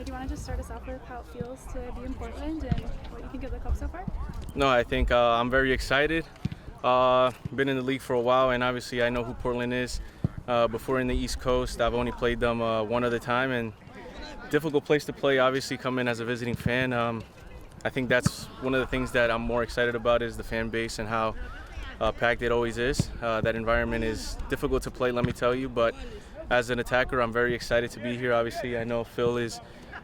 do you want to just start us off with how it feels to be in Portland and what you think of the club so far? No, I think I'm very excited. Been in the league for a while, and obviously I know who Portland is. Before in the East Coast, I've only played them one other time, and difficult place to play, obviously, come in as a visiting fan. I think that's one of the things that I'm more excited about is the fan base and how packed it always is. That environment is difficult to play, let me tell you, but as an attacker, I'm very excited to be here. Obviously, I know Phil is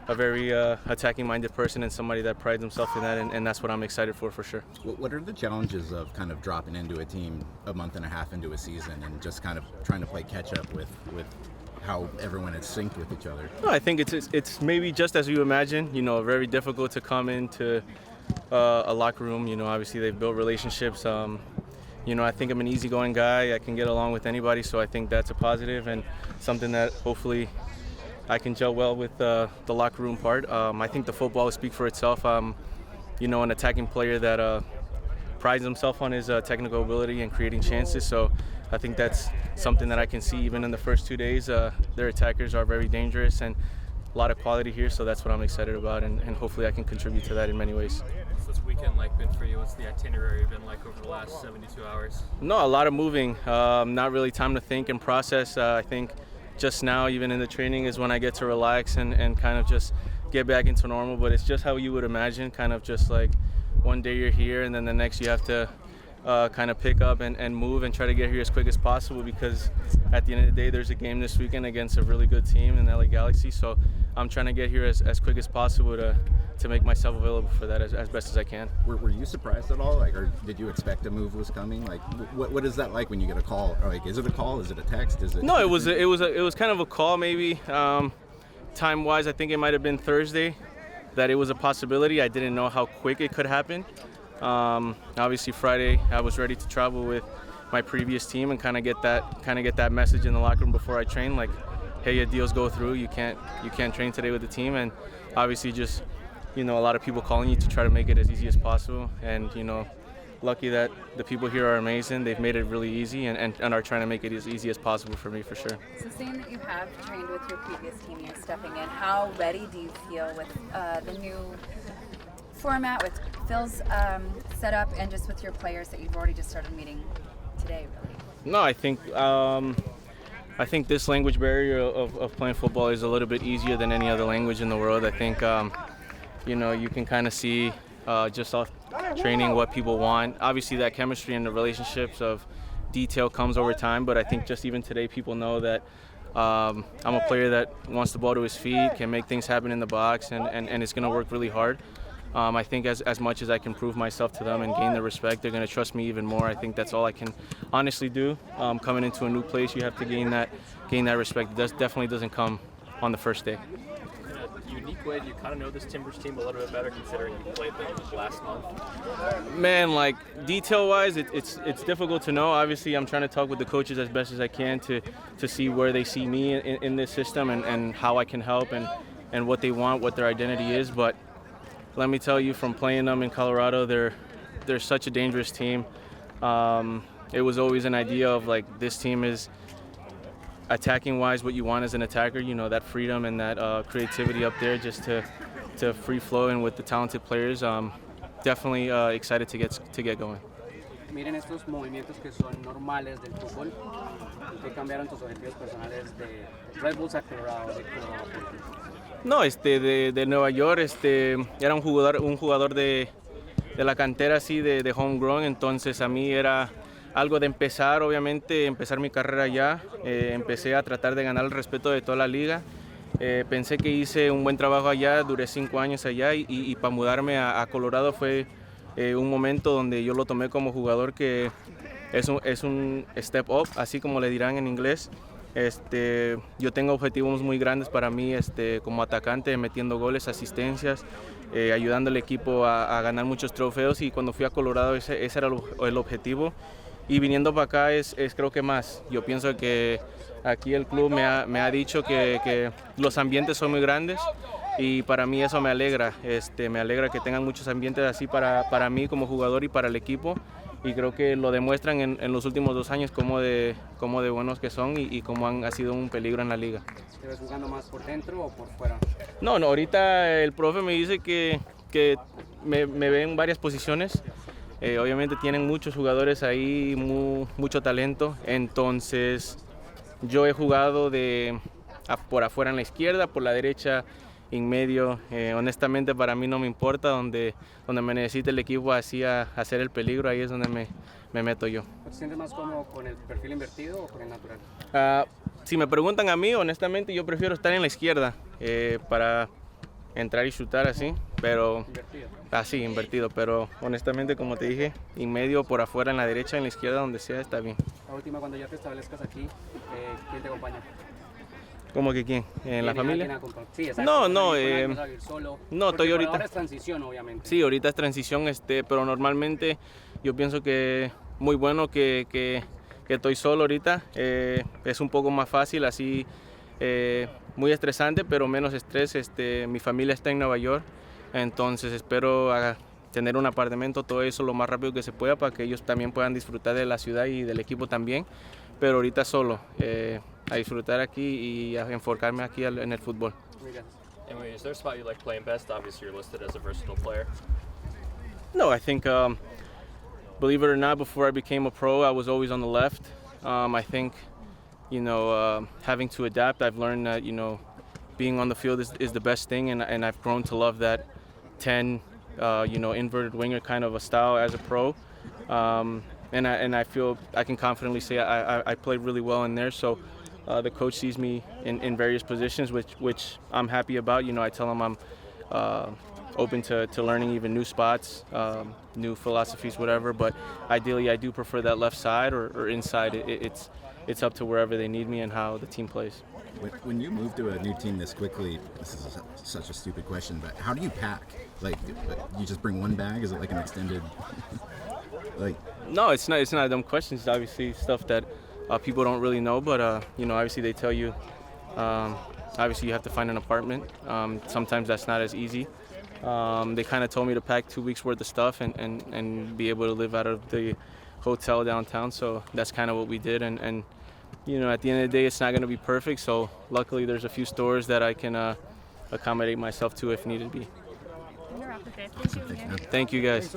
a very attacking-minded person and somebody that prides himself in that, and that's what I'm excited for sure. What are the challenges of kind of dropping into a team a month and a half into a season and just kind of trying to play catch-up with how everyone is synced with each other? No, I think it's maybe just as you imagine. You know, very difficult to come into a locker room. You know, obviously they've built relationships. You know, I think I'm an easygoing guy. I can get along with anybody, so I think that's a positive and something that hopefully I can gel well with the locker room part. I think the football will speak for itself. You know, an attacking player that prides himself on his technical ability and creating chances. So I think that's something that I can see even in the first 2 days. Their attackers are very dangerous and a lot of quality here. So that's what I'm excited about, and hopefully I can contribute to that in many ways. What's this weekend like been for you? What's the itinerary been like over the last 72 hours? No, a lot of moving. Not really time to think and process. I think just now, even in the training, is when I get to relax and kind of just get back into normal. But it's just how you would imagine, kind of just like one day you're here and then the next you have to kind of pick up and move and try to get here as quick as possible, because at the end of the day, there's a game this weekend against a really good team in LA Galaxy. So I'm trying to get here as quick as possible to make myself available for that as best as I can. Were you surprised at all? Like, or did you expect a move was coming? Like, what is that like when you get a call? Or like, is it a call? Is it a text? Is it? No, it was kind of a call maybe. Time-wise, I think it might have been Thursday that it was a possibility. I didn't know how quick it could happen. Obviously Friday I was ready to travel with my previous team and kind of get that message in the locker room before I train, like, hey, your deals go through, you can't train today with the team. And obviously just, you know, a lot of people calling you to try to make it as easy as possible, and you know, lucky that the people here are amazing. They've made it really easy and are trying to make it as easy as possible for me, for sure. So saying that you have trained with your previous team, you're stepping in, how ready do you feel with the new format, with Phil's setup, and just with your players that you've already just started meeting today, really? No, I think this language barrier of playing football is a little bit easier than any other language in the world. I think, you know, you can kind of see just off training what people want. Obviously that chemistry and the relationships of detail comes over time, but I think just even today people know that I'm a player that wants the ball to his feet, can make things happen in the box, and is going to work really hard. I think as much as I can prove myself to them and gain their respect, they're going to trust me even more. I think that's all I can honestly do. Coming into a new place, you have to gain that respect. It definitely doesn't come on the first day. In a unique way, do you kind of know this Timbers team a little bit better, considering you played them last month? Man, like, detail-wise, it's difficult to know. Obviously, I'm trying to talk with the coaches as best as I can to see where they see me in this system and how I can help and what they want, what their identity is. But let me tell you, from playing them in Colorado, they're such a dangerous team. It was always an idea of, like, this team is attacking-wise what you want as an attacker, you know, that freedom and that creativity up there just to free flow, and with the talented players, definitely excited to get going. Miren estos movimientos que son normales del fútbol, que cambiaron tus objetivos personales de Red Bulls a Colorado, de Colorado. No, de Nueva York, era un jugador de la cantera, así, de homegrown. Entonces a mí era algo de empezar mi carrera allá. Empecé a tratar de ganar el respeto de toda la liga. Pensé que hice un buen trabajo allá, duré 5 años allá, y para mudarme a Colorado fue un momento donde yo lo tomé como jugador que es un step up, así como le dirán en inglés. Yo tengo objetivos muy grandes para mí como atacante, metiendo goles, asistencias, ayudando al equipo a ganar muchos trofeos, y cuando fui a Colorado ese era el objetivo, y viniendo para acá es creo que más. Yo pienso que aquí el club me ha dicho que los ambientes son muy grandes, y para mí eso me alegra. Me alegra que tengan muchos ambientes así para mí como jugador y para el equipo. Y creo que lo demuestran en los últimos 2 años cómo de buenos que son y cómo han sido un peligro en la liga. ¿Te ves jugando más por dentro o por fuera? No, ahorita el profe me dice que me ve en varias posiciones. Obviamente tienen muchos jugadores ahí, mucho talento. Entonces yo he jugado por afuera en la izquierda, por la derecha, en medio. Honestamente para mí no me importa, donde me necesite el equipo así a hacer el peligro, ahí es donde me meto yo. ¿Te sientes más cómodo con el perfil invertido o con el natural? Si me preguntan a mí, honestamente yo prefiero estar en la izquierda para entrar y chutar así, pero Invertido. así, invertido, pero honestamente como te dije, en medio, por afuera, en la derecha, en la izquierda, donde sea, está bien. La última, cuando ya te establezcas aquí, ¿quién te acompaña? ¿Cómo que quién? ¿En la familia? Sí, exacto. No, ¿Vas a vivir solo? no, Porque estoy por ahorita. ahora es transición, obviamente. Sí, ahorita es transición, pero normalmente yo pienso que muy bueno que estoy solo ahorita. Es un poco más fácil, así muy estresante, pero menos estrés. Mi familia está en Nueva York, entonces espero tener un apartamento, todo eso lo más rápido que se pueda para que ellos también puedan disfrutar de la ciudad y del equipo también. Pero ahorita solo, a disfrutar aquí y a enfocarme aquí en el fútbol. Muy bien. And is there a spot you like playing best? Obviously, you're listed as a versatile player. No, I think, believe it or not, before I became a pro, I was always on the left. I think, having to adapt, I've learned that, being on the field is the best thing, and I've grown to love that 10, inverted winger kind of a style as a pro. And I feel I can confidently say I played really well in there. So the coach sees me in various positions, which I'm happy about. I tell him I'm open to learning even new spots, new philosophies, whatever. But ideally, I do prefer that left side or inside. It's up to wherever they need me and how the team plays. When you move to a new team this quickly, this is such a stupid question, but how do you pack? Like, you just bring one bag? Is it like an extended? No, it's not a dumb question. It's obviously stuff that people don't really know, but obviously they tell you. Obviously, you have to find an apartment. Sometimes that's not as easy. They kind of told me to pack 2 weeks worth of stuff and be able to live out of the hotel downtown. So that's kind of what we did. And at the end of the day, it's not going to be perfect. So luckily, there's a few stores that I can accommodate myself to if needed be. I'm gonna wrap with it. Thank you, Omir. Thank you, guys.